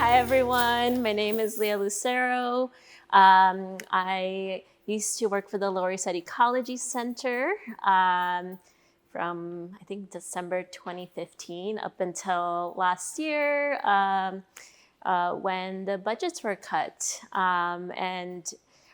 Hi everyone, my name is Lia Lucero. I used to work for the Riverside Ecology Center from I think December 2015 up until last year when the budgets were cut. And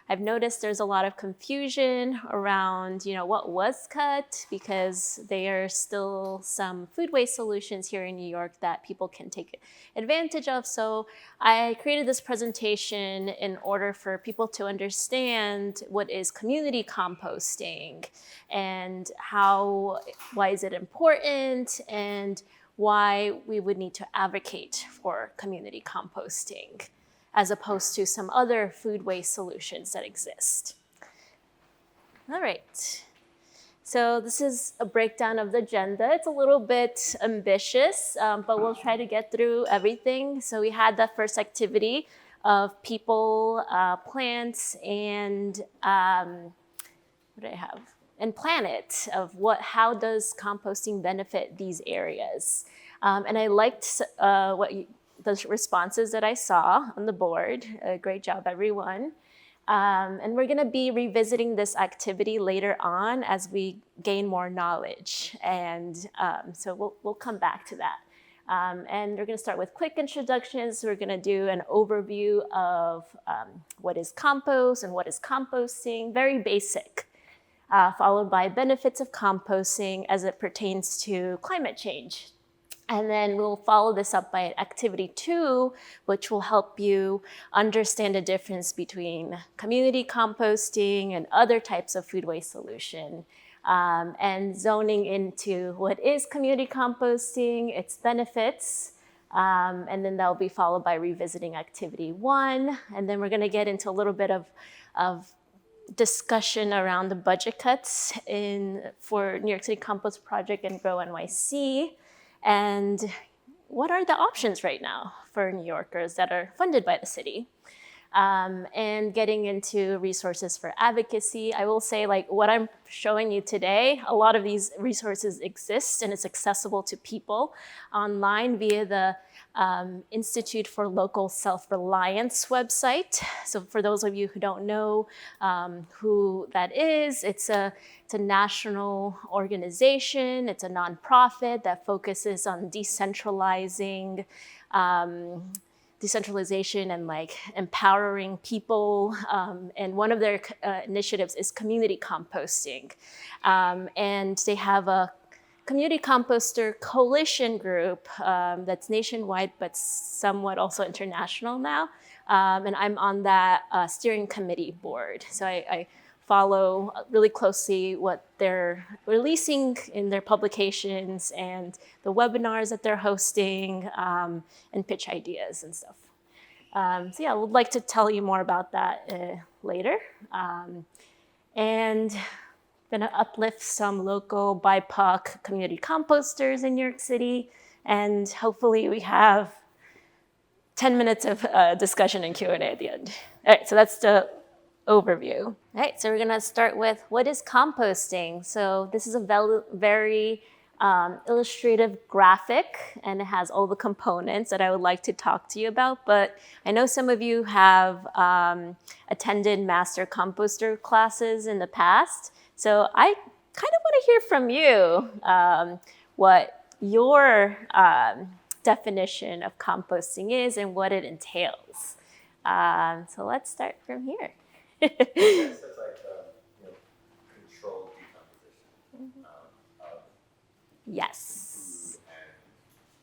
I've noticed there's a lot of confusion around, what was cut, because there are still some food waste solutions here in New York that people can take advantage of. So I created this presentation in order for people to understand what is community composting and why is it important, and why we would need to advocate for community composting as opposed to some other food waste solutions that exist. All right. So this is a breakdown of the agenda. It's a little bit ambitious, but we'll try to get through everything. So we had the first activity of people, plants, and what do I have? And planet, of how does composting benefit these areas. And I liked the responses that I saw on the board. Great job, everyone. And we're gonna be revisiting this activity later on as we gain more knowledge. And so we'll come back to that. And we're gonna start with quick introductions. We're gonna do an overview of what is compost and what is composting, very basic, followed by benefits of composting as it pertains to climate change. And then we'll follow this up by activity 2, which will help you understand the difference between community composting and other types of food waste solution, and zoning into what is community composting, its benefits, and then that'll be followed by revisiting activity 1. And then we're gonna get into a little bit of discussion around the budget cuts for New York City Compost Project and Grow NYC. And what are the options right now for New Yorkers that are funded by the city? And getting into resources for advocacy. I will say, what I'm showing you today, a lot of these resources exist and it's accessible to people online via the Institute for Local Self-Reliance website. So for those of you who don't know who that is, it's a national organization. It's a nonprofit that focuses on decentralization and empowering people. And one of their initiatives is community composting. And they have a community composter coalition group that's nationwide, but somewhat also international now. And I'm on that steering committee board. So I follow really closely what they're releasing in their publications and the webinars that they're hosting, and pitch ideas and stuff. So yeah, I would like to tell you more about that later. And gonna uplift some local BIPOC community composters in New York City. And hopefully we have 10 minutes of discussion and Q&A at the end. All right, so that's the overview. All right, so we're gonna start with what is composting. So this is a very illustrative graphic, and it has all the components that I would like to talk to you about. But I know some of you have attended master composter classes in the past. So I kind of want to hear from you what your definition of composting is and what it entails. So let's start from here. That's controlled decomposition of Yes. food and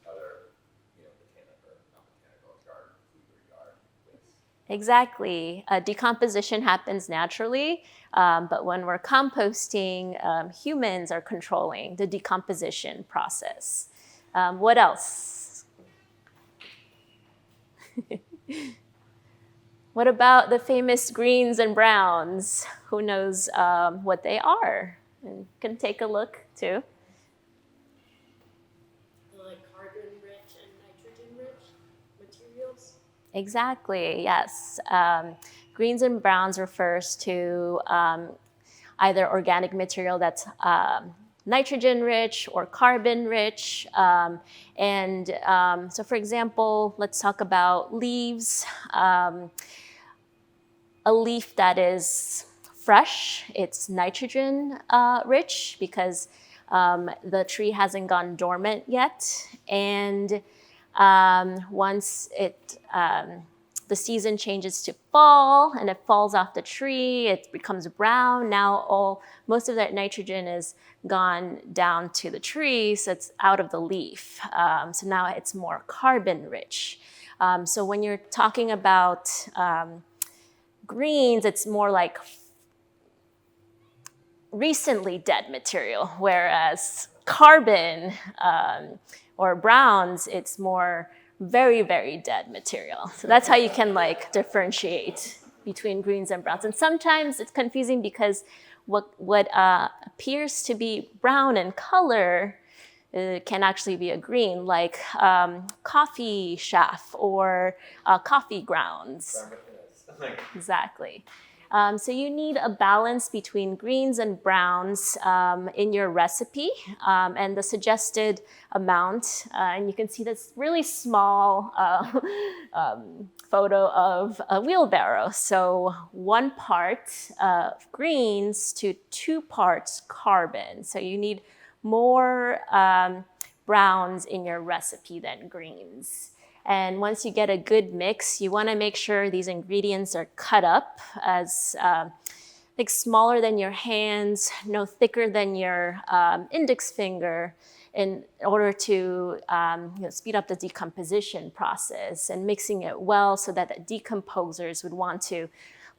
other, botanical or non-botanical garden, food or yard waste. Exactly. Decomposition happens naturally, but when we're composting, humans are controlling the decomposition process. What else? What about the famous greens and browns? Who knows what they are? And can take a look too. Like carbon-rich and nitrogen-rich materials? Exactly, yes. Greens and browns refers to either organic material that's nitrogen rich or carbon rich. So for example, let's talk about leaves. A leaf that is fresh, it's nitrogen rich because the tree hasn't gone dormant yet. And once the season changes to fall and it falls off the tree, it becomes brown. Now most of that nitrogen is gone down to the tree, so it's out of the leaf. So now it's more carbon rich. So when you're talking about greens, it's more like recently dead material, whereas carbon or browns, it's more very, very dead material. So that's how you can like differentiate between greens and browns. And sometimes it's confusing because what appears to be brown in color can actually be a green, like coffee chaff or coffee grounds. Exactly. So you need a balance between greens and browns in your recipe, and the suggested amount. And you can see this really small photo of a wheelbarrow. So 1 part greens to 2 parts carbon. So you need more browns in your recipe than greens. And once you get a good mix, you want to make sure these ingredients are cut up as like smaller than your hands, no thicker than your index finger, in order to speed up the decomposition process and mixing it well so that the decomposers would want to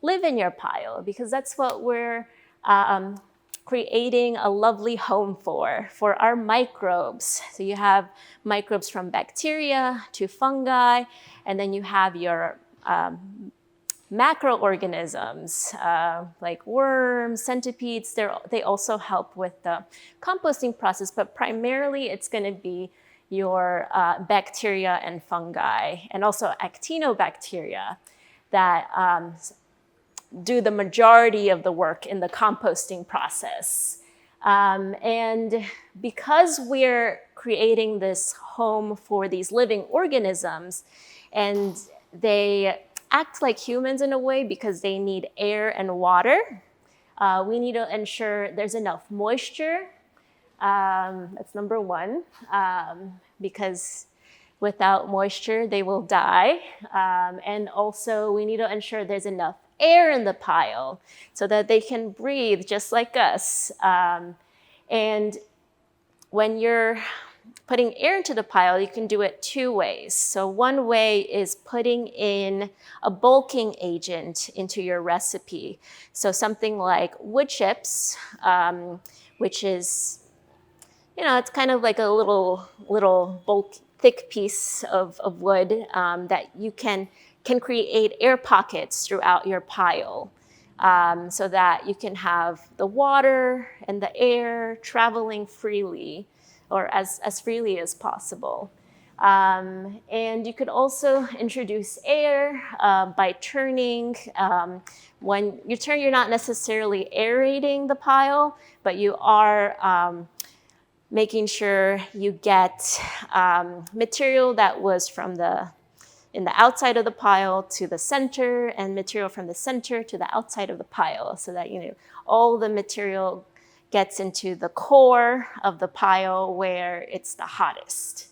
live in your pile, because that's what we're creating a lovely home for our microbes. So you have microbes from bacteria to fungi, and then you have your macroorganisms like worms, centipedes. They also help with the composting process, but primarily it's going to be your bacteria and fungi, and also actinobacteria that do the majority of the work in the composting process. And because we're creating this home for these living organisms, and they act like humans in a way because they need air and water, we need to ensure there's enough moisture. That's number 1, because without moisture, they will die. And also, we need to ensure there's enough air in the pile so that they can breathe just like us. And when you're putting air into the pile, you can do it 2 ways. So one way is putting in a bulking agent into your recipe. So something like wood chips, which is, it's kind of like a little bulk, thick piece of wood that you can create air pockets throughout your pile, so that you can have the water and the air traveling freely, or as freely as possible. And you could also introduce air by turning. When you turn, you're not necessarily aerating the pile, but you are making sure you get material that was in the outside of the pile to the center, and material from the center to the outside of the pile, so that all the material gets into the core of the pile where it's the hottest.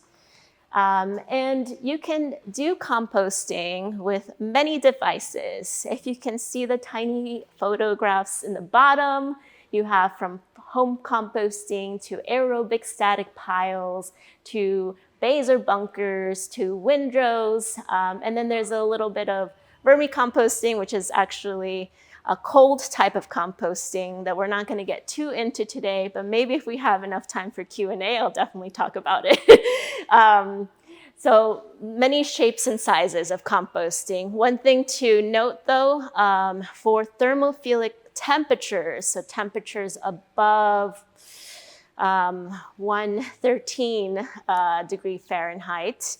And you can do composting with many devices. If you can see the tiny photographs in the bottom, you have from home composting to aerobic static piles to baser bunkers to windrows. And then there's a little bit of vermicomposting, which is actually a cold type of composting that we're not going to get too into today, but maybe if we have enough time for Q&A, I'll definitely talk about it. So many shapes and sizes of composting. One thing to note though, for thermophilic temperatures, so temperatures above 113 degree Fahrenheit,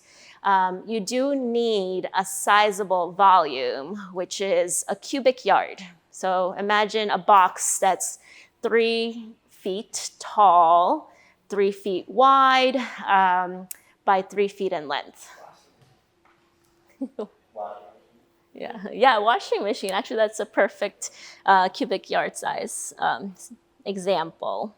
you do need a sizable volume, which is a cubic yard. So imagine a box that's 3 feet tall, 3 feet wide, by 3 feet in length. Yeah, washing machine. Actually, that's a perfect cubic yard size example.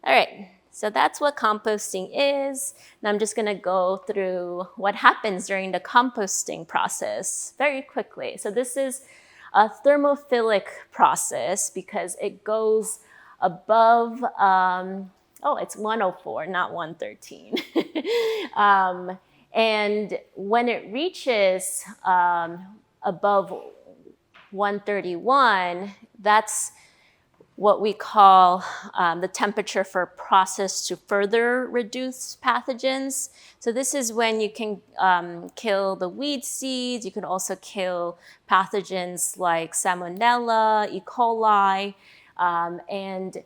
All right, so that's what composting is. And I'm just gonna go through what happens during the composting process very quickly. So this is a thermophilic process because it goes above, it's 104, not 113. And when it reaches above 131, that's what we call the temperature for a process to further reduce pathogens. So this is when you can kill the weed seeds. You can also kill pathogens like Salmonella, E. coli. And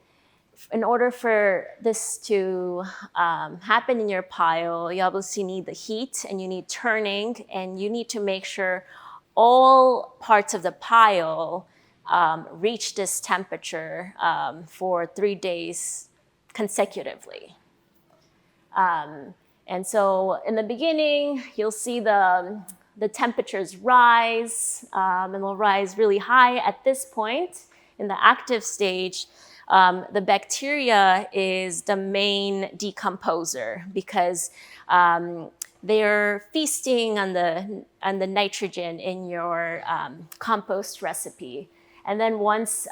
in order for this to happen in your pile, you obviously need the heat and you need turning, and you need to make sure all parts of the pile reach this temperature for 3 days consecutively. And so in the beginning, you'll see the temperatures rise, and they'll rise really high. At this point, in the active stage, the bacteria is the main decomposer because they're feasting on the nitrogen in your compost recipe. And then once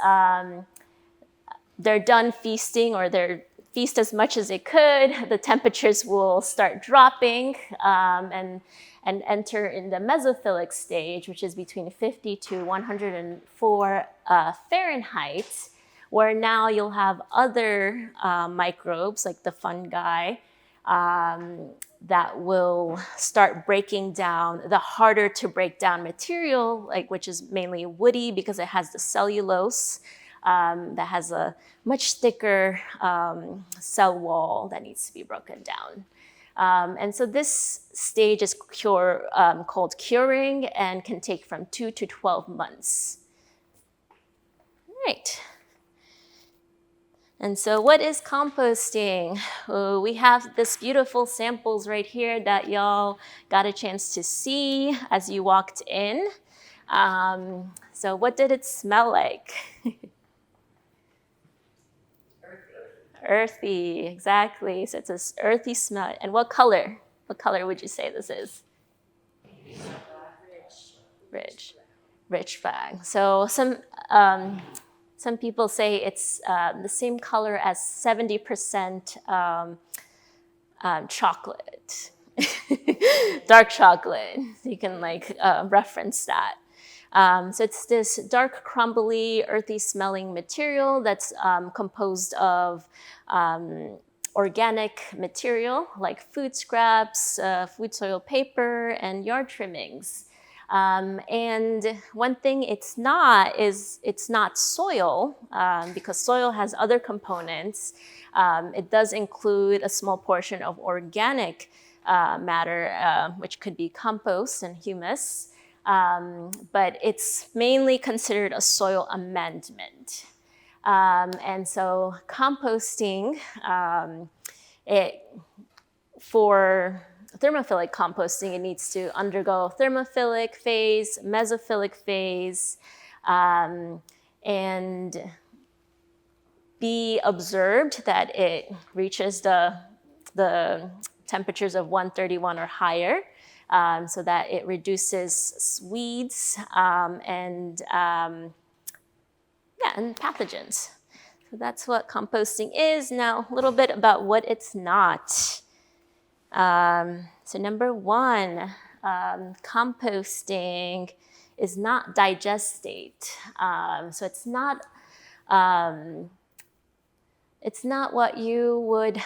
they're done feasting, or they're feast as much as they could, the temperatures will start dropping and enter in the mesophilic stage, which is between 50 to 104 Fahrenheit, where now you'll have other microbes like the fungi that will start breaking down the harder to break down material, which is mainly woody because it has the cellulose that has a much thicker cell wall that needs to be broken down. And so this stage is called curing and can take from 2 to 12 months. All right. And so what is composting? We have this beautiful samples right here that y'all got a chance to see as you walked in. So what did it smell like? Earthy, exactly. So it's this earthy smell. And what color? What color would you say this is? Rich flag. So some people say it's the same color as 70% chocolate, dark chocolate. You can reference that. So it's this dark, crumbly, earthy smelling material that's composed of organic material like food scraps, food soil paper, and yard trimmings. And one thing it's not is it's not soil, because soil has other components. It does include a small portion of organic matter, which could be compost and humus. But it's mainly considered a soil amendment. And so composting, for thermophilic composting, it needs to undergo thermophilic phase, mesophilic phase, and be observed that it reaches the temperatures of 131 or higher, so that it reduces weeds and pathogens. So that's what composting is. Now, a little bit about what it's not. So number one, composting is not digestate. So it's not what you would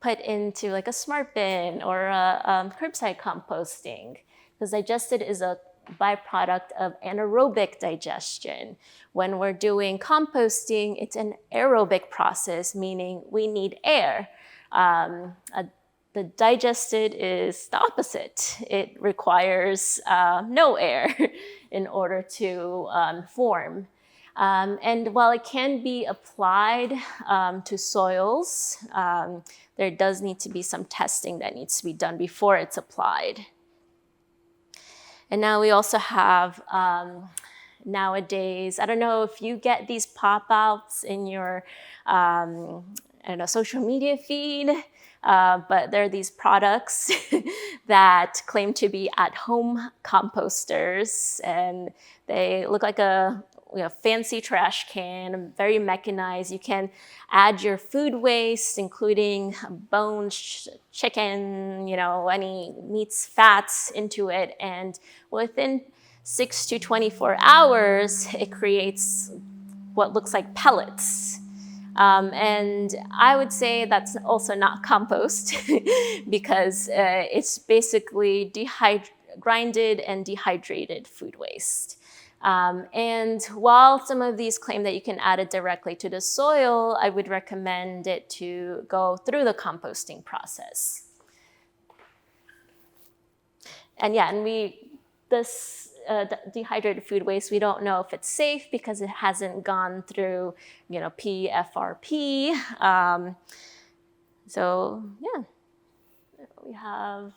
put into like a smart bin or a curbside composting, because digested is a byproduct of anaerobic digestion. When we're doing composting, it's an aerobic process, meaning we need air. The digested is the opposite. It requires no air in order to form. And while it can be applied to soils, there does need to be some testing that needs to be done before it's applied. And now we also have nowadays, I don't know if you get these pop-outs in your social media feed, but there are these products that claim to be at-home composters, and they look like a fancy trash can, very mechanized. You can add your food waste, including bones, chicken, any meats, fats into it, and within 6 to 24 hours, it creates what looks like pellets. And I would say that's also not compost because it's basically grinded and dehydrated food waste. And while some of these claim that you can add it directly to the soil, I would recommend it to go through the composting process. And this dehydrated food waste, we don't know if it's safe because it hasn't gone through, PFRP. We have,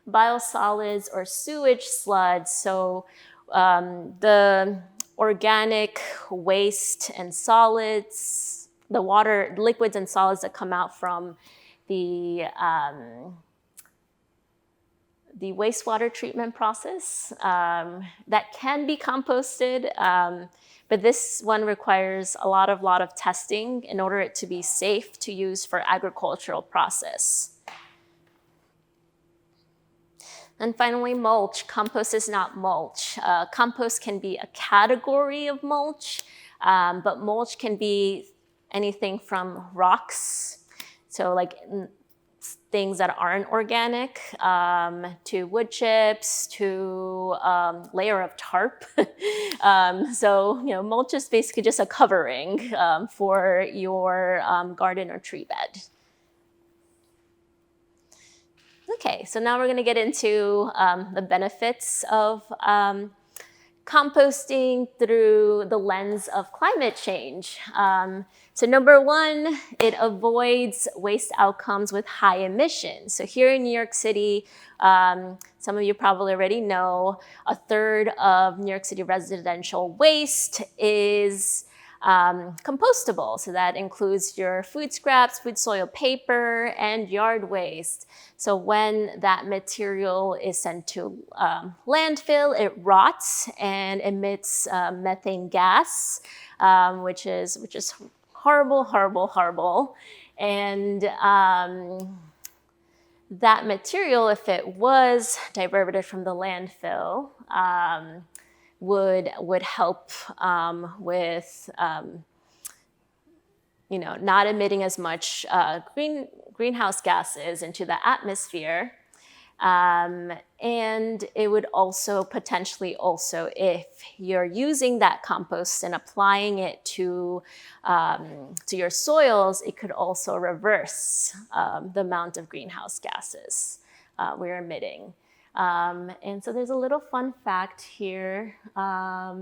biosolids or sewage sludge. So the organic waste and solids, the water, liquids and solids that come out from the wastewater treatment process that can be composted, but this one requires a lot of testing in order it to be safe to use for agricultural process. And finally, mulch. Compost is not mulch. Compost can be a category of mulch, but mulch can be anything from rocks, so like things that aren't organic, to wood chips, to layer of tarp. Mulch is basically just a covering for your garden or tree bed. Okay, so now we're going to get into the benefits of composting through the lens of climate change. So number one, it avoids waste outcomes with high emissions. So here in New York City, some of you probably already know, a third of New York City residential waste is compostable. So that includes your food scraps, food soil paper, and yard waste. So when that material is sent to landfill, it rots and emits methane gas, which is horrible. And that material, if it was diverted from the landfill, would help with not emitting as much greenhouse gases into the atmosphere, and it would also potentially if you're using that compost and applying it to your soils, it could also reverse the amount of greenhouse gases we're emitting. And so there's a little fun fact here. Let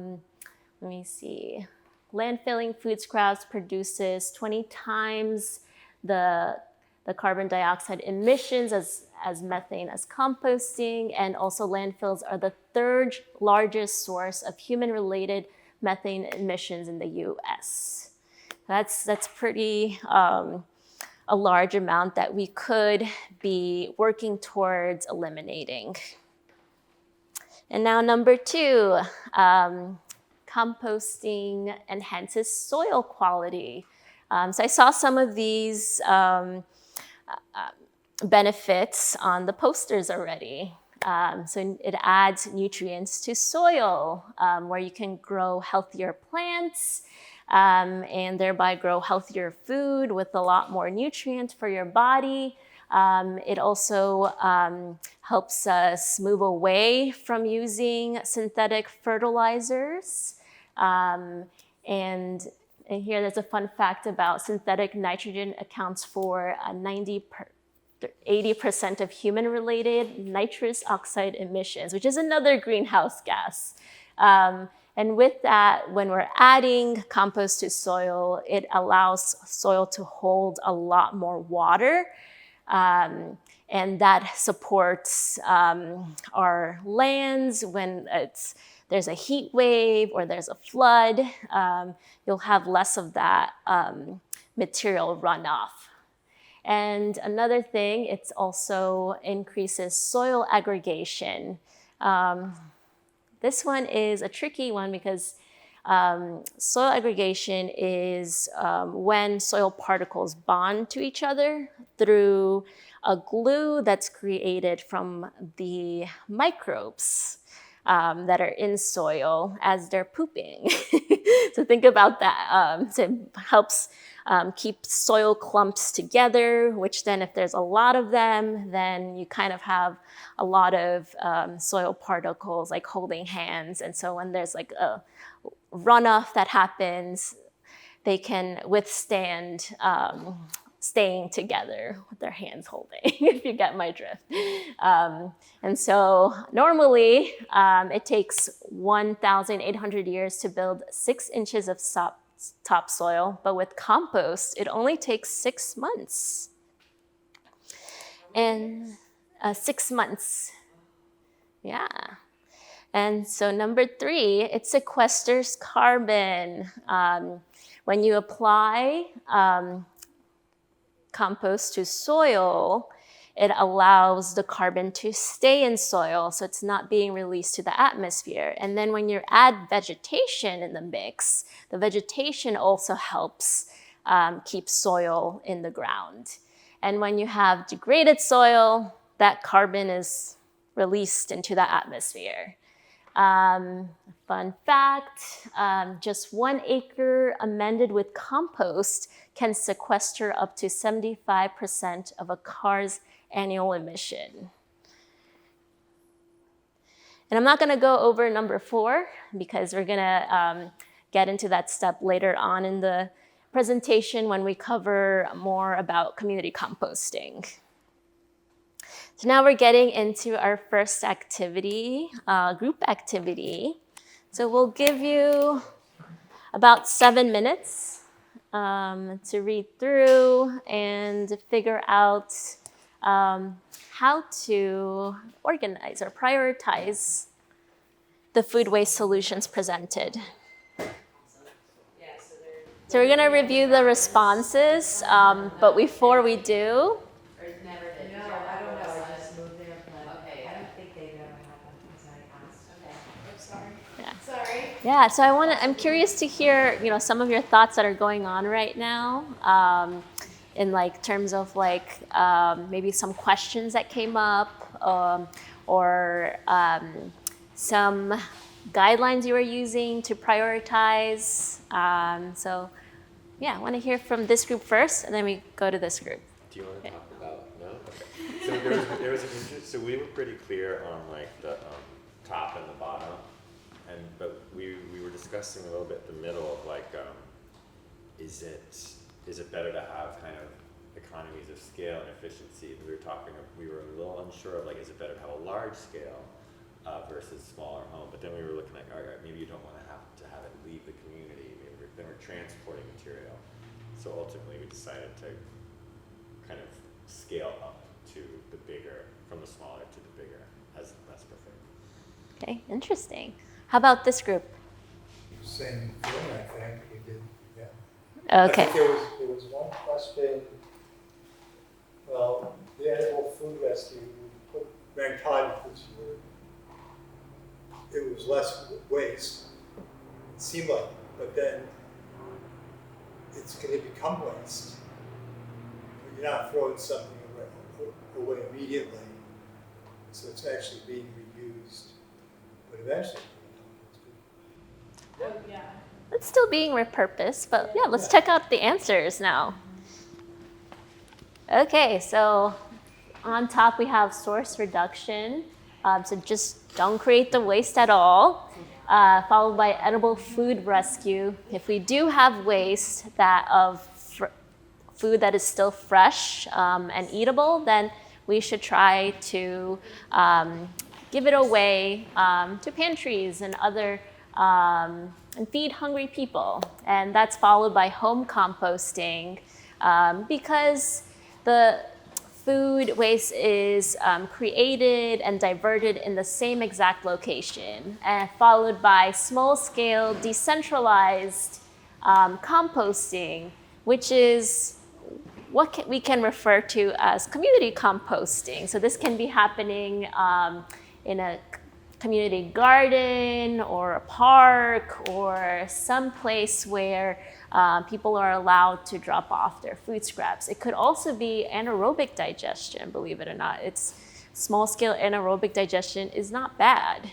me see. Landfilling food scraps produces 20 times the carbon dioxide emissions as methane as composting, and also landfills are the third largest source of human-related methane emissions in the U.S. That's pretty a large amount that we could be working towards eliminating. And now number two, composting enhances soil quality. So I saw some of these benefits on the posters already. So it adds nutrients to soil, where you can grow healthier plants, and thereby grow healthier food with a lot more nutrients for your body. It also helps us move away from using synthetic fertilizers. And here there's a fun fact about synthetic nitrogen accounts for 80% of human-related nitrous oxide emissions, which is another greenhouse gas. And with that, when we're adding compost to soil, it allows soil to hold a lot more water. And that supports our lands when there's a heat wave or there's a flood. You'll have less of that material runoff. And another thing, it also increases soil aggregation. This one is a tricky one because soil aggregation is when soil particles bond to each other through a glue that's created from the microbes that are in soil as they're pooping. So think about that. So it helps keep soil clumps together, which then if there's a lot of them, then you kind of have a lot of soil particles like holding hands. And so when there's like a runoff that happens, they can withstand staying together with their hands holding, if you get my drift. And so normally it takes 1,800 years to build 6 inches of topsoil, but with compost, it only takes 6 months. And 6 months, yeah. And so number 3, it sequesters carbon. When you apply compost to soil, it allows the carbon to stay in soil, so it's not being released to the atmosphere. And then when you add vegetation in the mix, the vegetation also helps keep soil in the ground. And when you have degraded soil, that carbon is released into the atmosphere. Fun fact, just 1 acre amended with compost can sequester up to 75% of a car's annual emission. And I'm not going to go over number 4 because we're going to get into that step later on in the presentation when we cover more about community composting. So now we're getting into our first activity, group activity. So we'll give you about 7 minutes to read through and figure out how to organize or prioritize the food waste solutions presented. So we're going to review the responses, but before we do, yeah, so I'm curious to hear, some of your thoughts that are going on right now, in like terms of like maybe some questions that came up, or some guidelines you were using to prioritize. So yeah, I want to hear from this group first, and then we go to this group. Do you want to talk about, no? Okay. So there was an interest, so we were pretty clear on like the top and the bottom. But we were discussing a little bit the middle of like, is it better to have kind of economies of scale and efficiency? And we were a little unsure of like, is it better to have a large scale versus smaller home? But then we were looking like, all right, maybe you don't want to have it leave the community. Then we're transporting material. So ultimately we decided to kind of scale up to the bigger, from the smaller to the bigger, as that's preferred. Okay, interesting. How about this group? Same thing, I think we did, yeah. Okay. I think there was one question, well, the edible food rescue, we put ranked high because it was less waste, it seemed like, but then it's going to become waste. You're not throwing something away immediately, so it's actually being reused, but eventually. Oh, yeah. It's still being repurposed, but yeah, let's check out the answers now. Okay, so on top we have source reduction. So just don't create the waste at all. Followed by edible food rescue. If we do have waste of food that is still fresh and eatable, then we should try to give it away to pantries and other and feed hungry people. And that's followed by home composting because the food waste is created and diverted in the same exact location, and followed by small-scale, decentralized composting, which is what we can refer to as community composting. So this can be happening in a community garden or a park or some place where people are allowed to drop off their food scraps. It could also be anaerobic digestion, believe it or not. It's small-scale anaerobic digestion is not bad.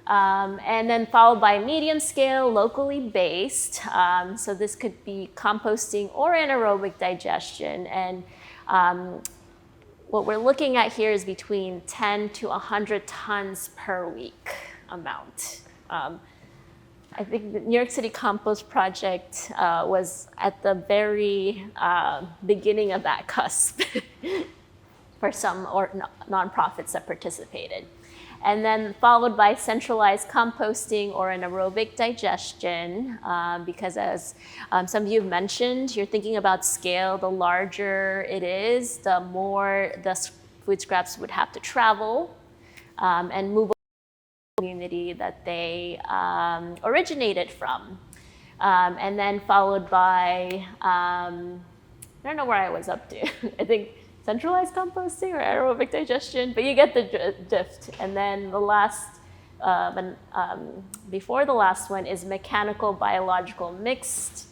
And then followed by medium scale, locally based. So this could be composting or anaerobic digestion. And what we're looking at here is between 10 to 100 tons per week amount. I think the New York City Compost Project was at the very beginning of that cusp for some nonprofits that participated. And then followed by centralized composting or anaerobic digestion, because as some of you have mentioned, you're thinking about scale. The larger it is, the more the food scraps would have to travel and move to the community that they originated from. And then followed by, I don't know where I was up to. I think centralized composting or aerobic digestion, but you get the drift. And then the last, before the last one is mechanical biological mixed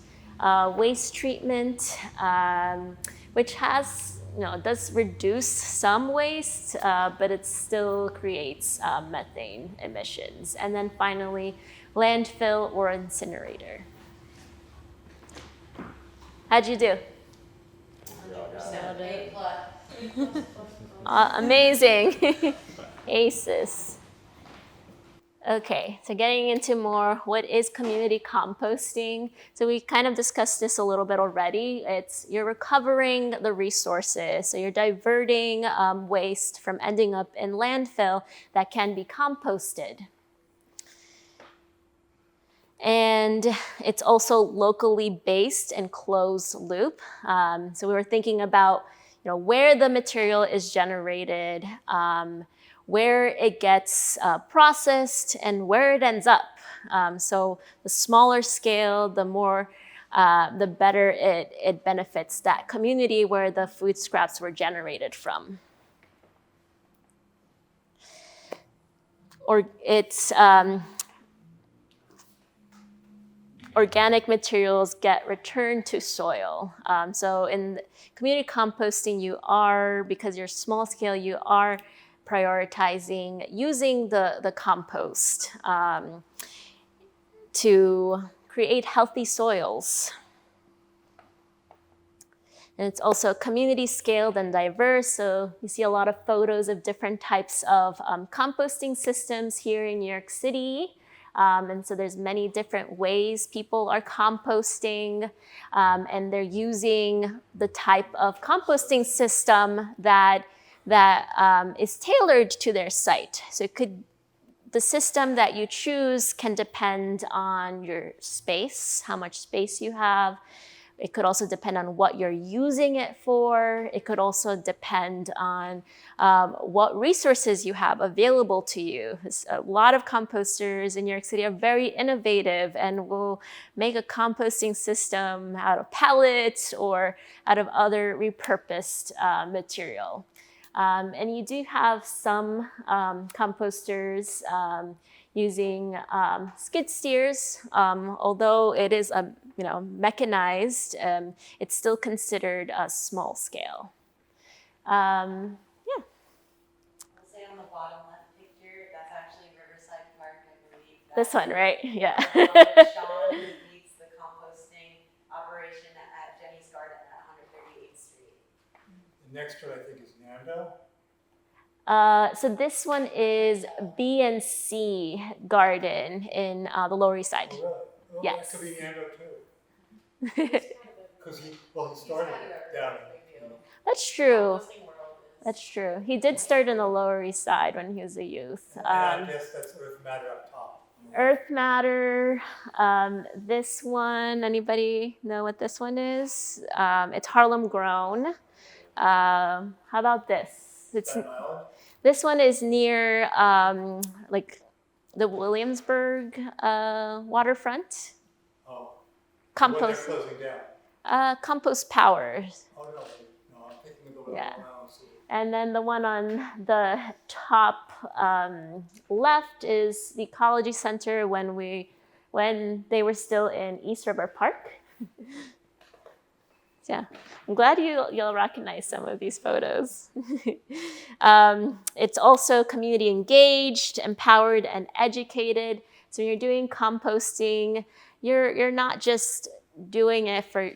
waste treatment, which has, does reduce some waste, but it still creates methane emissions. And then finally, landfill or incinerator. How'd you do? Amazing. Aces. Okay, so getting into more, what is community composting? So we kind of discussed this a little bit already. You're recovering the resources. So you're diverting waste from ending up in landfill that can be composted. And it's also locally based and closed loop. So we were thinking about where the material is generated, where it gets processed, and where it ends up. So the smaller scale, the better it benefits that community where the food scraps were generated from. Or it's organic materials get returned to soil. So in community composting, because you're small scale, you are prioritizing using the compost to create healthy soils. And it's also community scaled and diverse. So you see a lot of photos of different types of composting systems here in New York City. And so there's many different ways people are composting, and they're using the type of composting system that is tailored to their site. So the system that you choose can depend on your space, how much space you have. It could also depend on what you're using it for. It could also depend on what resources you have available to you. A lot of composters in New York City are very innovative and will make a composting system out of pellets or out of other repurposed material. And you do have some composters using skid steers, although it is mechanized, it's still considered a small scale. I'll say on the bottom left picture, that's actually Riverside Park, I believe. This one, right? Yeah. Sean leads the composting operation at Jenny's Garden at 138th Street. The next one I think is Nando. So this one is B&C Garden in the Lower East Side. Oh, really? Well, Yes. That could be Nando too. Because he started down in That's true. That's true. He did start in the Lower East Side when he was a youth. and I guess that's Earth Matter up top. Earth matter. This one, anybody know what this one is? It's Harlem grown. How about this? Staten Island? This one is near like the Williamsburg waterfront. Oh. Compost. When they're closing down. Compost Power. Oh, no, I'm thinking of the one Yeah. on Island City. And then the one on the top left is the Ecology Center when they were still in East River Park. Yeah, I'm glad you'll recognize some of these photos. It's also community engaged, empowered, and educated. So when you're doing composting, you're not just doing it for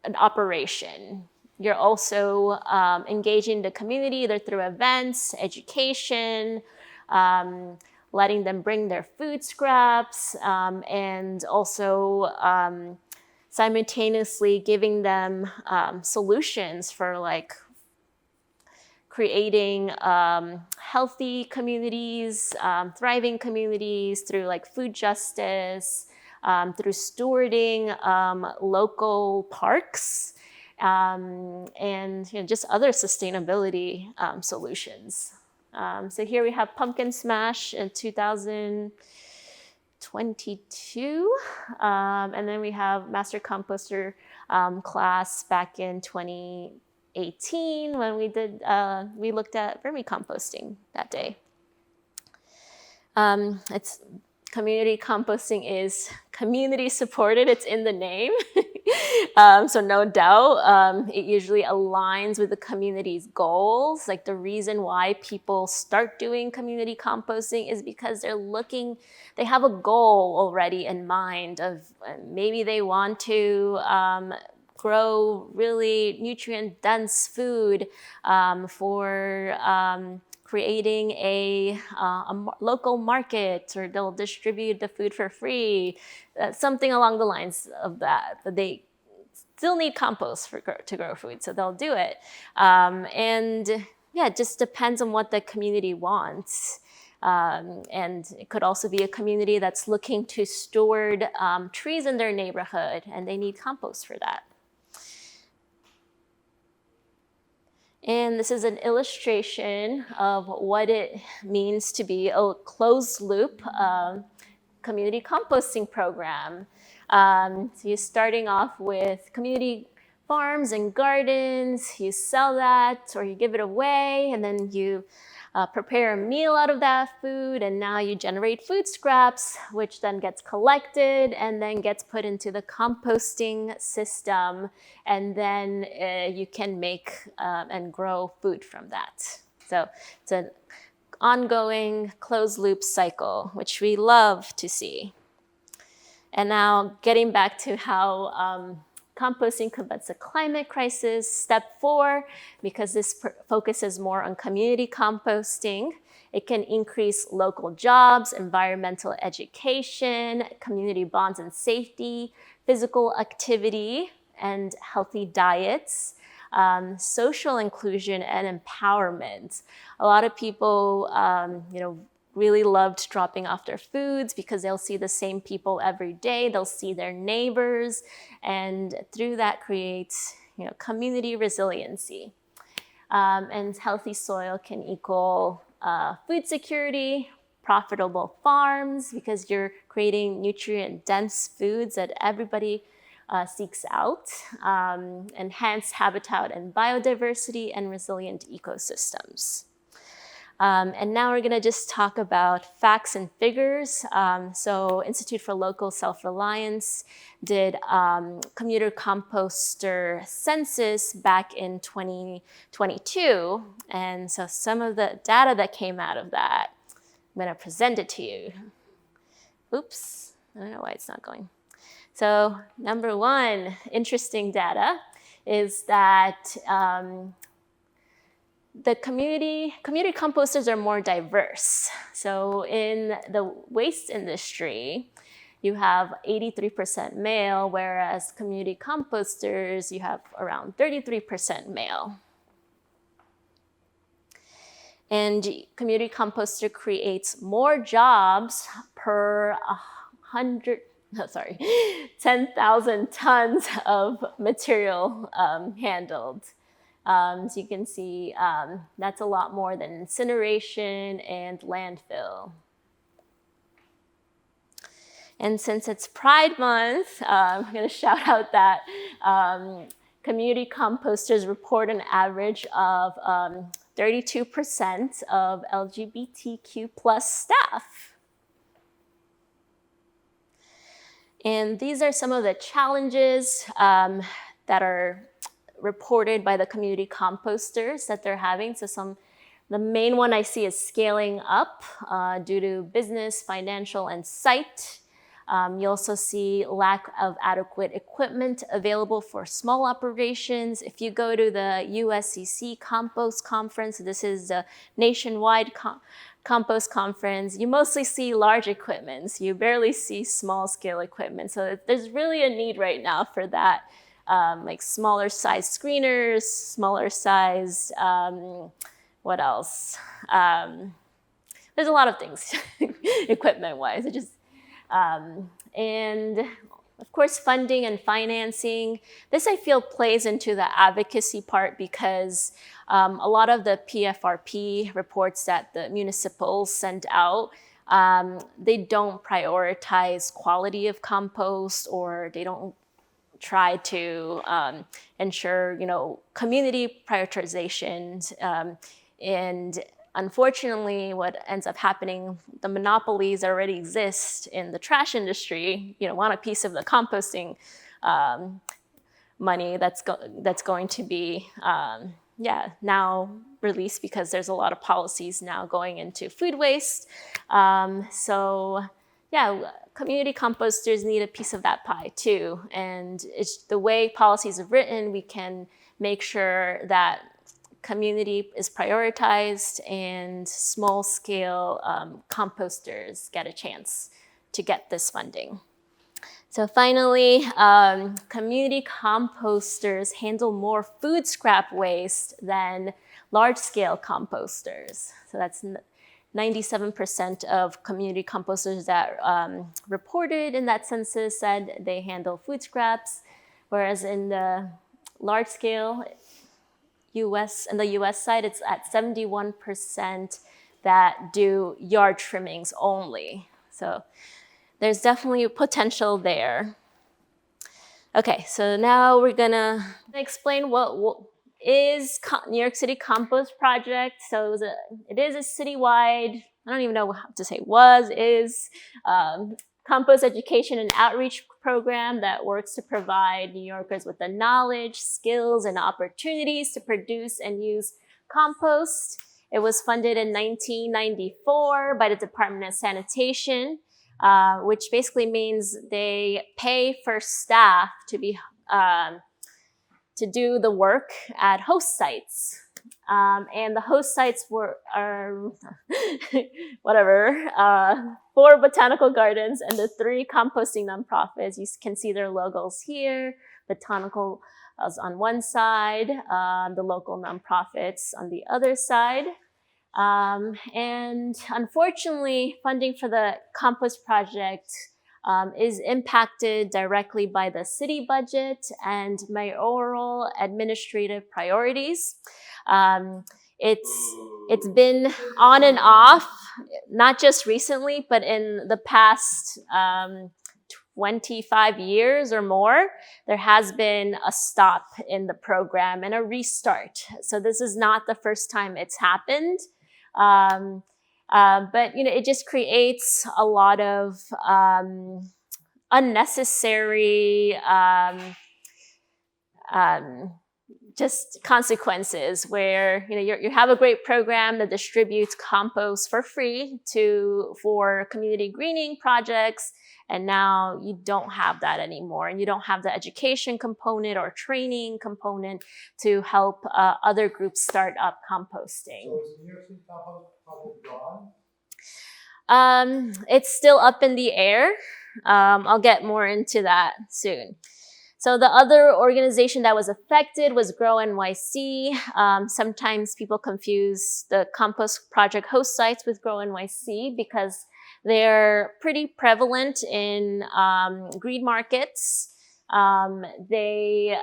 an operation. You're also engaging the community either through events, education, letting them bring their food scraps, and also simultaneously giving them solutions for like creating healthy communities, thriving communities through like food justice, through stewarding local parks, and just other sustainability solutions. So here we have Pumpkin Smash in 2022, and then we have Master Composter class back in 2018 when we looked at vermicomposting that day. It's community composting is community supported. It's in the name. So no doubt, it usually aligns with the community's goals. Like the reason why people start doing community composting is because they have a goal already in mind of maybe they want to grow really nutrient dense food for creating a local market, or they'll distribute the food for free, something along the lines of that. But they still need compost to grow food, so they'll do it. And yeah, it just depends on what the community wants. And it could also be a community that's looking to steward trees in their neighborhood, and they need compost for that. And this is an illustration of what it means to be a closed loop community composting program. So you're starting off with community farms and gardens, you sell that or you give it away, and then you prepare a meal out of that food, and now you generate food scraps, which then gets collected and then gets put into the composting system, and then you can make and grow food from that. So it's an ongoing closed loop cycle, which we love to see. And now getting back to how composting prevents the climate crisis. Step 4, because this focuses more on community composting, it can increase local jobs, environmental education, community bonds and safety, physical activity, and healthy diets, social inclusion and empowerment. A lot of people, really loved dropping off their foods because they'll see the same people every day. They'll see their neighbors, and through that creates, community resiliency. And healthy soil can equal food security, profitable farms, because you're creating nutrient-dense foods that everybody seeks out, enhanced habitat and biodiversity, and resilient ecosystems. And now we're going to just talk about facts and figures. So Institute for Local Self-Reliance did commuter composter census back in 2022. And so some of the data that came out of that, I'm going to present it to you. Oops, I don't know why it's not going. So number one, interesting data is that the community composters are more diverse. So in the waste industry, you have 83% male, whereas community composters, you have around 33% male. And community composter creates more jobs per 10,000 tons of material handled. So you can see that's a lot more than incineration and landfill. And since it's Pride Month, I'm going to shout out that community composters report an average of 32% of LGBTQ plus staff. And these are some of the challenges that are reported by the community composters that they're having. So the main one I see is scaling up due to business, financial, and site. You also see lack of adequate equipment available for small operations. If you go to the USCC Compost Conference, this is the nationwide compost conference, you mostly see large equipments. You barely see small scale equipment. So there's really a need right now for that, like smaller size screeners, smaller size, what else? There's a lot of things equipment wise. And of course, funding and financing. This I feel plays into the advocacy part because a lot of the PFRP reports that the municipals send out, they don't prioritize quality of compost, or they don't try to ensure, community prioritizations. And unfortunately, what ends up happening, the monopolies that already exist in the trash industry, want a piece of the composting money that's going to be, now released because there's a lot of policies now going into food waste. Community composters need a piece of that pie too. And it's the way policies are written, we can make sure that community is prioritized and small-scale composters get a chance to get this funding. So finally, community composters handle more food scrap waste than large-scale composters. So that's 97% of community composters that reported in that census said they handle food scraps, whereas in the large-scale in the US side, it's at 71% that do yard trimmings only. So there's definitely potential there. Okay, so now we're gonna explain what is New York City Compost Project. So it is a citywide, I don't even know how to say is, compost education and outreach program that works to provide New Yorkers with the knowledge, skills, and opportunities to produce and use compost. It was funded in 1994 by the Department of Sanitation, which basically means they pay for staff to do the work at host sites. And the host sites are 4 botanical gardens and the 3 composting nonprofits. You can see their logos here. Botanical is on one side, the local nonprofits on the other side. And unfortunately, funding for the Compost Project is impacted directly by the city budget and mayoral administrative priorities. It's been on and off, not just recently, but in the past 25 years or more, there has been a stop in the program and a restart. So this is not the first time it's happened. But it just creates a lot of unnecessary just consequences where you have a great program that distributes compost for free for community greening projects, and now you don't have that anymore, and you don't have the education component or training component to help other groups start up composting. So is New York City Compost Project gone? It's still up in the air. I'll get more into that soon. So the other organization that was affected was Grow NYC. Sometimes people confuse the compost project host sites with Grow NYC because they're pretty prevalent in green markets. They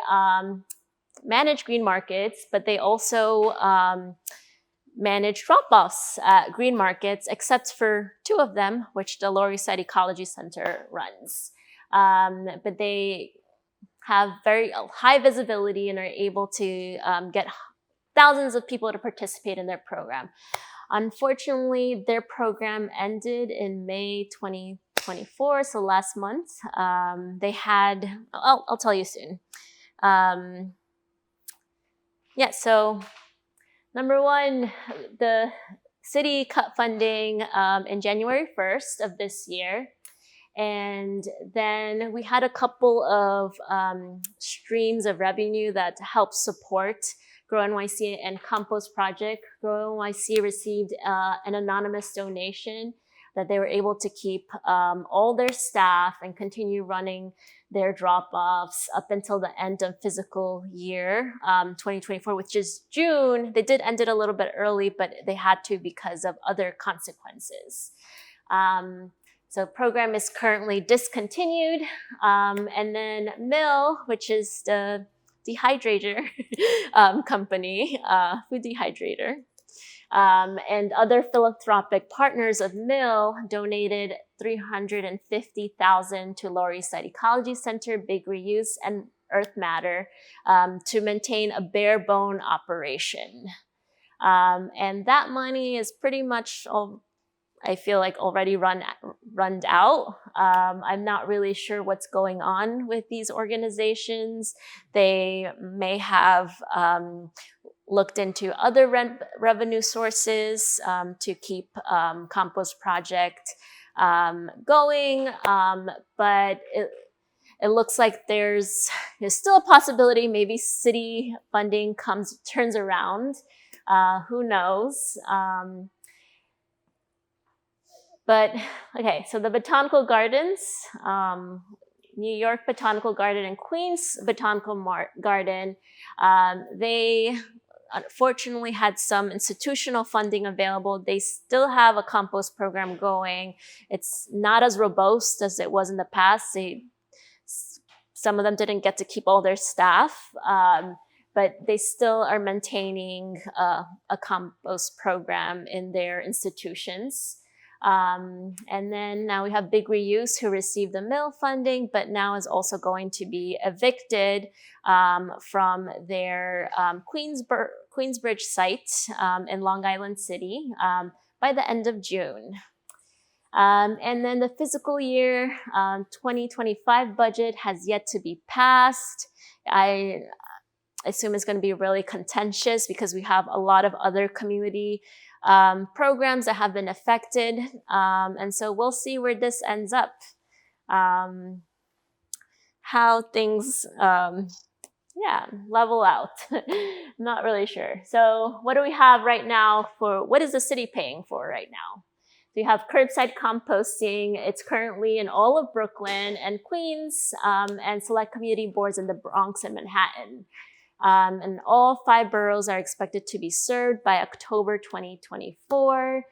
manage green markets, but they also manage drop-offs at green markets, except for 2 of them, which the Lower East Side Ecology Center runs. But they have very high visibility and are able to get thousands of people to participate in their program. Unfortunately, their program ended in May 2024, so last month. They had, I'll tell you soon. So number 1, the city cut funding in January 1st of this year. And then we had a couple of streams of revenue that helped support Grow NYC and Compost Project. Grow NYC received an anonymous donation that they were able to keep all their staff and continue running their drop-offs up until the end of fiscal year 2024, which is June. They did end it a little bit early, but they had to because of other consequences. So program is currently discontinued. And then Mill, which is the dehydrator company, food dehydrator, and other philanthropic partners of Mill donated $350,000 to Lower East Side Ecology Center, Big Reuse, and Earth Matter to maintain a bare bone operation. And that money is pretty much I feel like already run out. I'm not really sure what's going on with these organizations. They may have looked into other revenue sources to keep Compost Project going, but it looks like there's still a possibility maybe city funding turns around. Who knows? But okay, so the Botanical Gardens, New York Botanical Garden and Queens Botanical Garden, they unfortunately had some institutional funding available. They still have a compost program going. It's not as robust as it was in the past. Some of them didn't get to keep all their staff, but they still are maintaining a compost program in their institutions. And then now we have Big Reuse, who received the Mill funding, but now is also going to be evicted from their Queensbridge site in Long Island City by the end of June. And then the fiscal year 2025 budget has yet to be passed. I assume it's going to be really contentious because we have a lot of other community programs that have been affected. And so we'll see where this ends up. How things, level out. Not really sure. So what do we have right now what is the city paying for right now? So you have curbside composting. It's currently in all of Brooklyn and Queens, and select community boards in the Bronx and Manhattan. And all 5 boroughs are expected to be served by October 2024.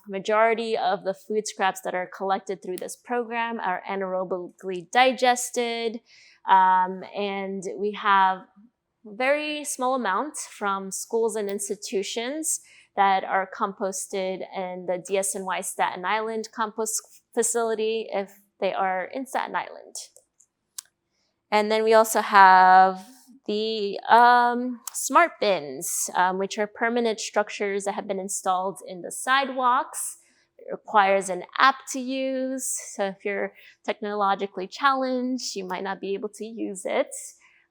Majority of the food scraps that are collected through this program are anaerobically digested. And we have very small amounts from schools and institutions that are composted in the DSNY Staten Island compost facility if they are in Staten Island. And then we also have the smart bins, which are permanent structures that have been installed in the sidewalks. It requires an app to use. So if you're technologically challenged, you might not be able to use it.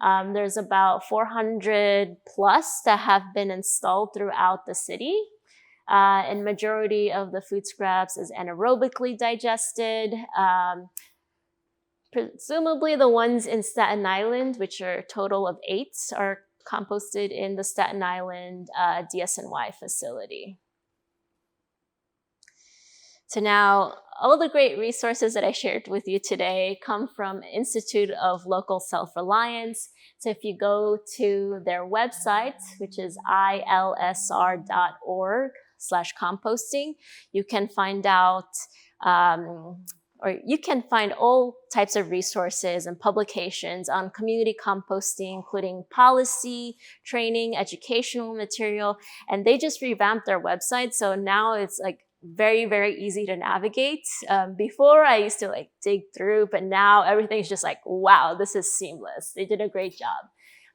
There's about 400 plus that have been installed throughout the city. And majority of the food scraps is anaerobically digested. Presumably the ones in Staten Island, which are a total of 8, are composted in the Staten Island DSNY facility. So now all the great resources that I shared with you today come from Institute of Local Self-Reliance. So if you go to their website, which is ilsr.org/composting, you can find out, or you can find all types of resources and publications on community composting, including policy, training, educational material, and they just revamped their website. So now it's like very, very easy to navigate. Before I used to like dig through, but now everything's just like, wow, this is seamless. They did a great job.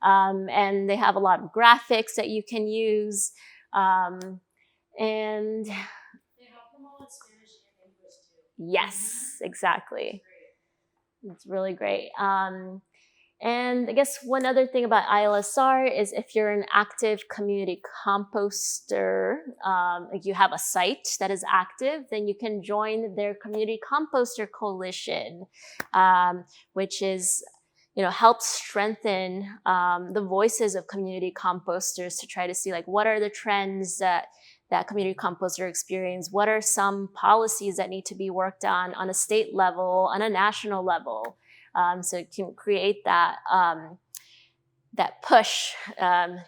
And they have a lot of graphics that you can use. And They help them all in Spanish and English too. yes, exactly. It's really great. And I guess one other thing about ILSR is if you're an active community composter, like you have a site that is active, then you can join their community composter coalition, which is, helps strengthen the voices of community composters to try to see like what are the trends that community composter experience, what are some policies that need to be worked on a state level, on a national level. So it can create that push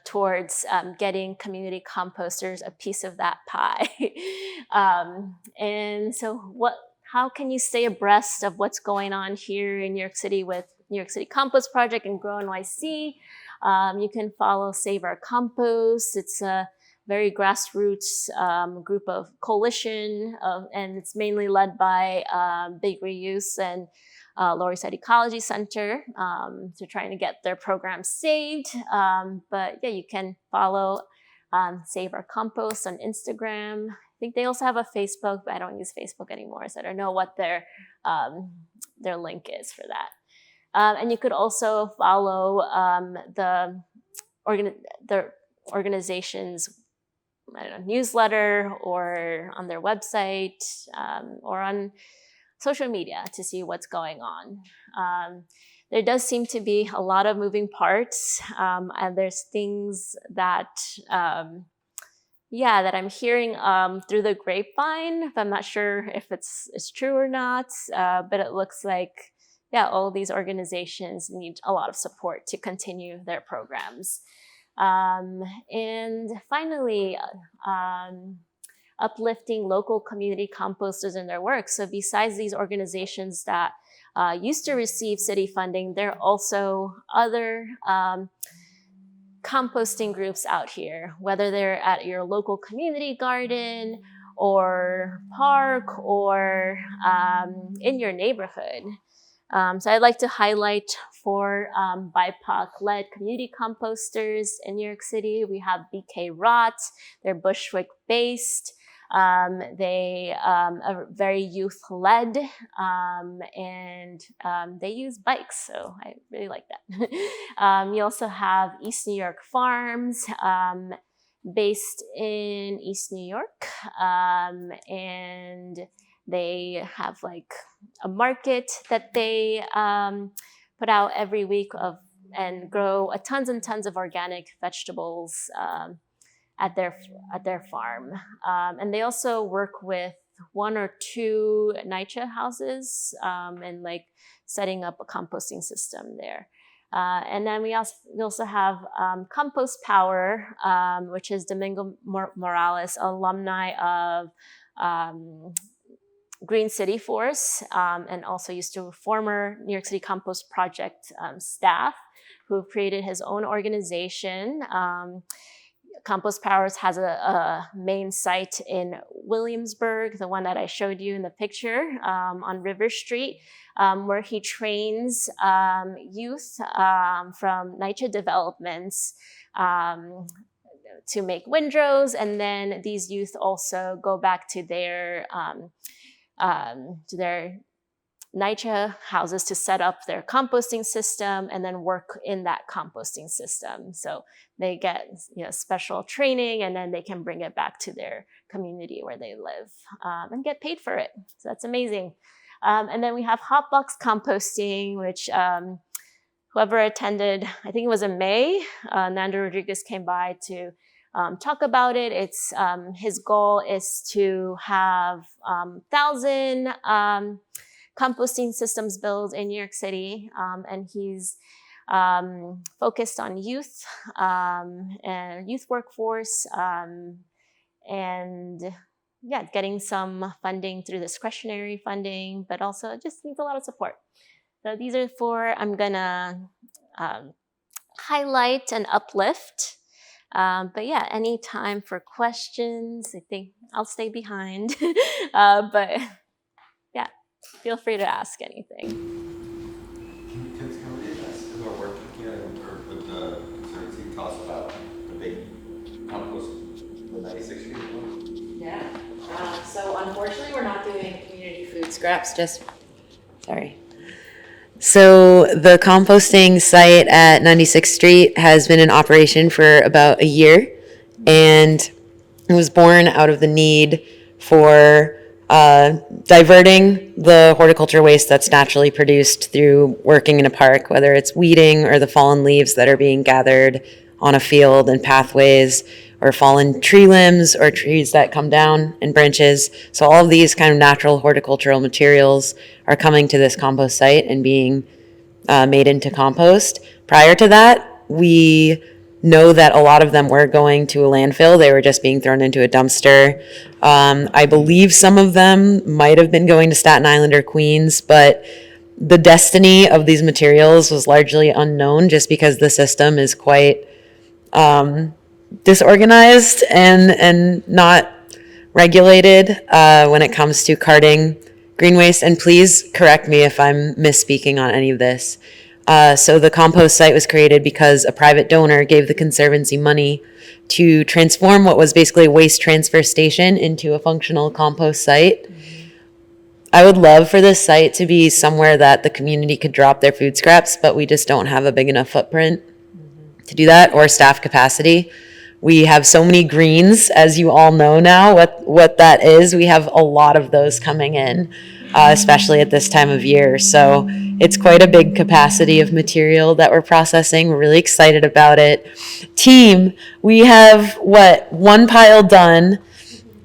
towards getting community composters a piece of that pie. And so how can you stay abreast of what's going on here in New York City with New York City Compost Project and Grow NYC? You can follow Save Our Compost. It's a very grassroots group of coalition, and it's mainly led by Big Reuse and Lower East Side Ecology Center, so trying to get their program saved. But yeah, you can follow Save Our Compost on Instagram. I think they also have a Facebook, but I don't use Facebook anymore, so I don't know what their link is for that. And you could also follow the organization's newsletter, or on their website, or on social media to see what's going on. There does seem to be a lot of moving parts, and there's things that, that I'm hearing through the grapevine, but I'm not sure if it's true or not, but it looks like, all of these organizations need a lot of support to continue their programs. And finally, uplifting local community composters in their work. So besides these organizations that used to receive city funding, there are also other composting groups out here, whether they're at your local community garden or park, or in your neighborhood. So I'd like to highlight 4 BIPOC-led community composters in New York City. We have BK Rott. They're Bushwick-based. They are very youth-led, and they use bikes, so I really like that. You also have East New York Farms, based in East New York, and they have like a market that they put out every week and grow tons and tons of organic vegetables at their farm. And they also work with 1 or 2 NYCHA houses and like setting up a composting system there. And then we also have Compost Power, which is Domingo Morales, alumni of Green City Force, and also used to former New York City Compost Project staff, who created his own organization. Compost Powers has a main site in Williamsburg, the one that I showed you in the picture, on River Street, where he trains youth from NYCHA developments to make windrows, and then these youth also go back to their NYCHA houses to set up their composting system and then work in that composting system. So they get special training, and then they can bring it back to their community where they live and get paid for it. So that's amazing. And then we have Hotbox Composting, which whoever attended, I think it was in May, Nando Rodriguez came by to talk about it. It's his goal is to have 1,000 composting systems built in New York City, and he's focused on youth and youth workforce, and yeah, getting some funding through discretionary funding, but also just needs a lot of support. So these are four I'm gonna highlight and uplift. But yeah, any time for questions, I think I'll stay behind. But yeah, feel free to ask anything. Can we ask, because we're working here with the Conservancy, tell us about the big compost, the 96th Street one? Yeah. So unfortunately, we're not doing community food scraps, sorry. So the composting site at 96th Street has been in operation for about a year, and it was born out of the need for diverting the horticulture waste that's naturally produced through working in a park, whether it's weeding or the fallen leaves that are being gathered on a field and pathways, or fallen tree limbs or trees that come down and branches. So all of these kind of natural horticultural materials are coming to this compost site and being made into compost. Prior to that, we know that a lot of them were going to a landfill. They were just being thrown into a dumpster. I believe some of them might have been going to Staten Island or Queens, but the destiny of these materials was largely unknown just because the system is quite disorganized and not regulated when it comes to carting green waste. And please correct me if I'm misspeaking on any of this. So the compost site was created because a private donor gave the Conservancy money to transform what was basically a waste transfer station into a functional compost site. I would love for this site to be somewhere that the community could drop their food scraps, but we just don't have a big enough footprint to do that, or staff capacity. We have so many greens, as you all know now what that is. We have a lot of those coming in, especially at this time of year. So it's quite a big capacity of material that we're processing. We're really excited about it. Team, we have one pile done,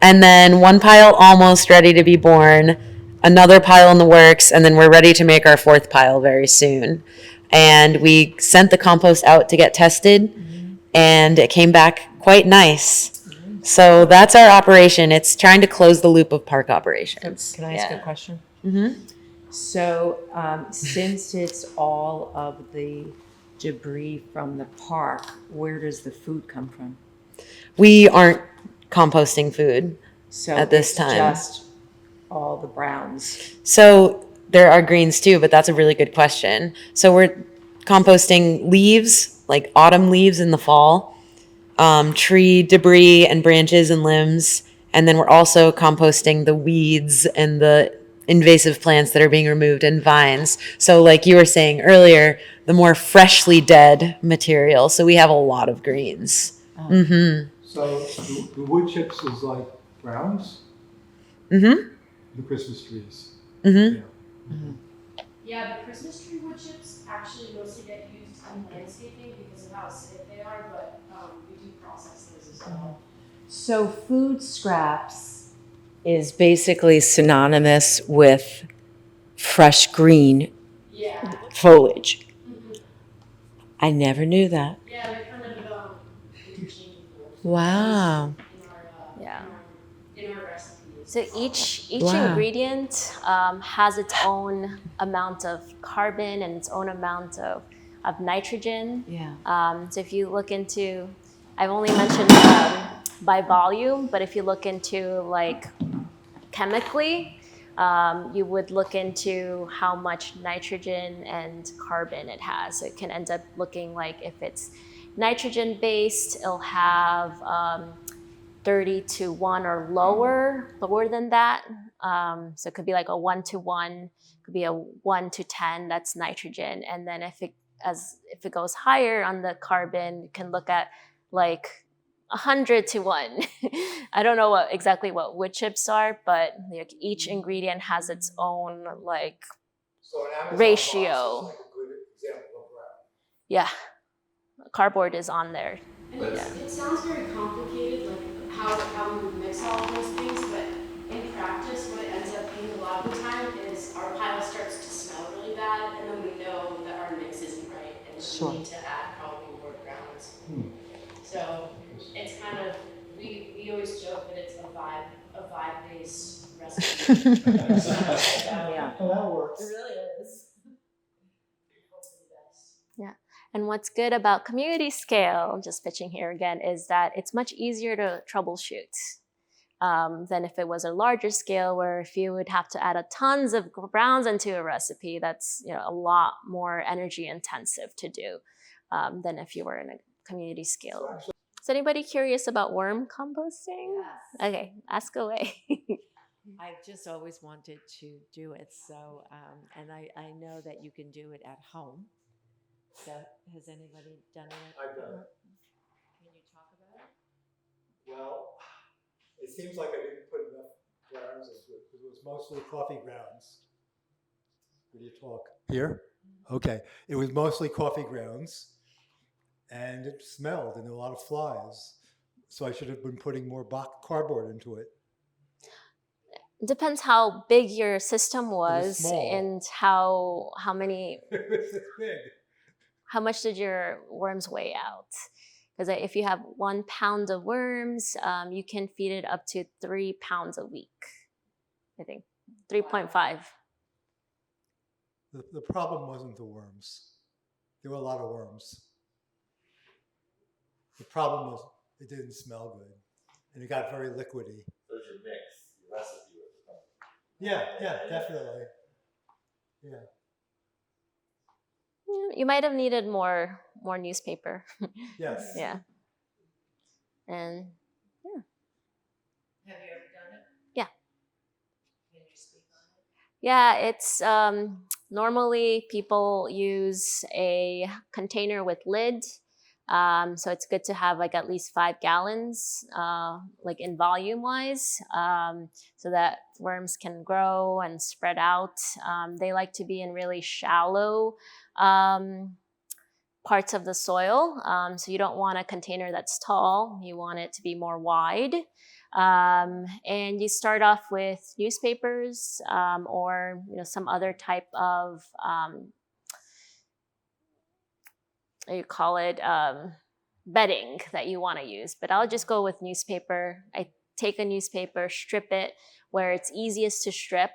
and then one pile almost ready to be born, another pile in the works, and then we're ready to make our fourth pile very soon. And we sent the compost out to get tested, and it came back quite nice. So that's our operation. It's trying to close the loop of park operations. Can I ask a question? Mm-hmm. So, since it's all of the debris from the park, where does the food come from? We aren't composting food So at this it's time. just all the browns. So there are greens too, but that's a really good question. So we're composting leaves, like autumn leaves in the fall, tree debris and branches and limbs. And then we're also composting the weeds and the invasive plants that are being removed and vines. So like you were saying earlier, the more freshly dead material. So we have a lot of greens. Mm-hmm. So the wood chips is like browns, Mm-hmm. the Christmas trees. Mm-hmm. Yeah. Yeah, the Christmas tree wood chips actually mostly get used in landscaping because of how acidic they are, but we do process those as well. So food scraps is basically synonymous with fresh green Yeah. foliage. Mm-hmm. I never knew that. Yeah, they're kind of interchangeable. Wow. In our, Yeah. in our recipes. So each Wow. ingredient has its own amount of carbon and its own amount of nitrogen. Yeah. So if you look into, I've only mentioned by volume, but if you look into like chemically, you would look into how much nitrogen and carbon it has. So it can end up looking like if it's nitrogen based, it'll have 30 to 1 or lower than that. So it could be like a 1 to 1, could be a 1 to 10, that's nitrogen. And then if it goes higher on the carbon, you can look at like 100 to 1. I don't know exactly what wood chips are, but like each ingredient has its own like So an Amazon ratio. box is like a good example of brown. Yeah, cardboard is on there. And But it sounds very complicated, like how we would mix all of those things, but in practice, what it ends up being a lot of the time is our pile starts to smell really bad, and then we know that our mix isn't right, and Sure. we need to add probably more grounds. So it's kind of, we always joke that it's a vibe-based recipe. Yeah. Well, that works. It really is. Hopefully the best. Yeah. And what's good about community scale, I'm just pitching here again, is that it's much easier to troubleshoot than if it was a larger scale, where if you would have to add a tons of grounds into a recipe, that's a lot more energy intensive to do than if you were in a community scale. Is anybody curious about worm composting? Yes. Okay, ask away. I've just always wanted to do it, so, and I know that you can do it at home. So, has anybody done it? I've done it. Can you talk about it? Well, it seems like I didn't put enough grounds into it because it was mostly coffee grounds. Where do you talk? Here? Okay. It was mostly coffee grounds, and it smelled, and there were a lot of flies. So I should have been putting more cardboard into it. Depends how big your system was small. and how many It was this big. how much did your worms weigh out? Because if you have 1 pound of worms, you can feed it up to 3 pounds a week. I think 3.5. The problem wasn't the worms. There were a lot of worms. The problem was it didn't smell good, and it got very liquidy. so it's your mix, your recipe was the problem. Yeah, definitely. Yeah. You might have needed more newspaper. Yes. Yeah. And Have you ever done it? Yeah. Can you speak on it? yeah, it's normally people use a container with lid. So it's good to have like at least 5 gallons, like in volume wise, so that worms can grow and spread out. They like to be in really shallow parts of the soil. So you don't want a container that's tall. You want it to be more wide. And you start off with newspapers or some other type of you call it bedding that you want to use, but I'll just go with newspaper. I take a newspaper, strip it where it's easiest to strip.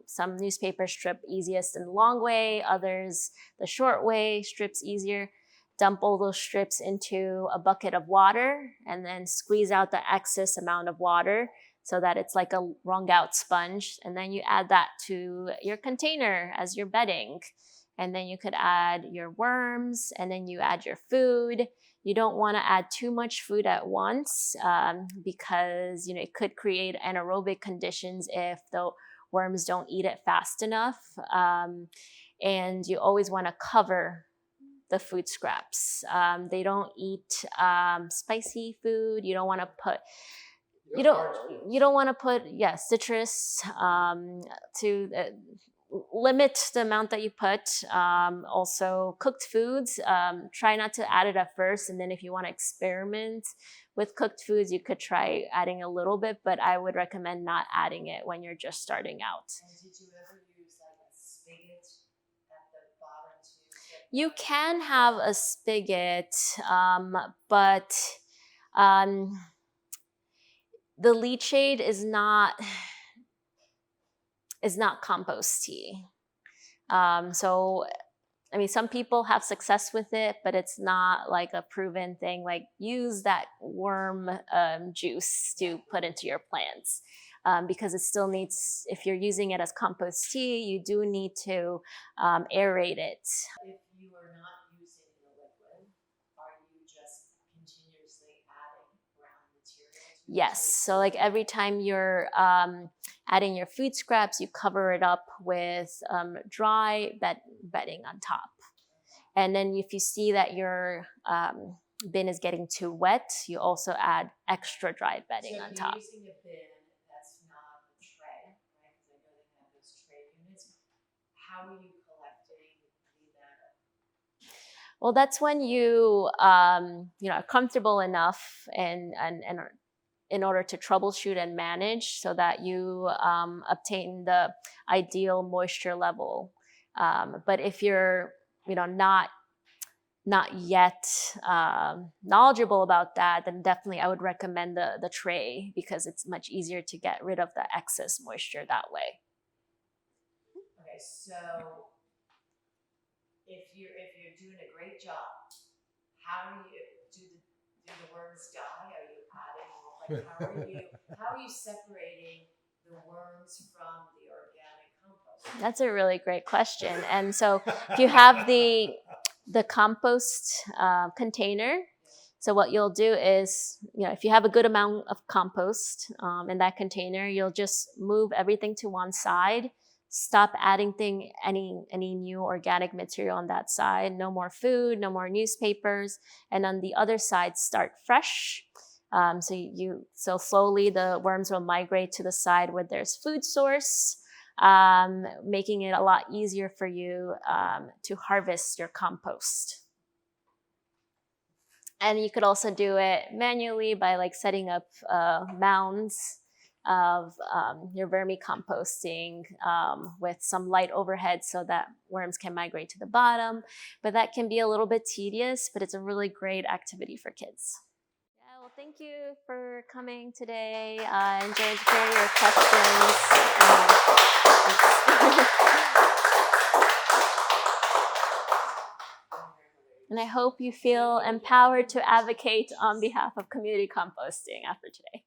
Some newspapers strip easiest in the long way, others the short way strips easier. Dump all those strips into a bucket of water and then squeeze out the excess amount of water so that it's like a wrung out sponge. And then you add that to your container as your bedding. And then you could add your worms, and then you add your food. You don't want to add too much food at once because it could create anaerobic conditions if the worms don't eat it fast enough. And you always want to cover the food scraps. They don't eat spicy food. You don't want to put citrus to limit the amount that you put. Also cooked foods, try not to add it at first, and then if you want to experiment with cooked foods, you could try adding a little bit, but I would recommend not adding it when you're just starting out. And did you ever use like a spigot at the bottom to? You can have a spigot, but the leachate is not composty. So, I mean, some people have success with it, but it's not like a proven thing. Like, use that worm juice to put into your plants because it still needs, if you're using it as compost tea, you do need to aerate it. If you are not using the liquid, are you just continuously adding ground material to it? Yes. So, like every time you're adding your food scraps, you cover it up with dry bedding on top. And then if you see that your bin is getting too wet, you also add extra dry bedding on top. So if you're using a bin that's not a tray, right? Because I know they have those tray units. How are you collecting the matter? Well, that's when you are comfortable enough and in order to troubleshoot and manage so that you obtain the ideal moisture level. But if you're not yet knowledgeable about that, then definitely I would recommend the tray, because it's much easier to get rid of the excess moisture that way. Okay, so if you're doing a great job, how do the worms die? Are you adding more? How are you separating the worms from the organic compost? That's a really great question. And so if you have the compost container, so what you'll do is, if you have a good amount of compost in that container, you'll just move everything to one side. Stop adding any new organic material on that side. No more food, no more newspapers. And on the other side, start fresh. So slowly the worms will migrate to the side where there's food source, making it a lot easier for you to harvest your compost. And you could also do it manually by setting up mounds of your vermicomposting with some light overhead so that worms can migrate to the bottom. But that can be a little bit tedious, but it's a really great activity for kids. Yeah, well, thank you for coming today. I enjoyed hearing your questions. And I hope you feel empowered to advocate on behalf of community composting after today.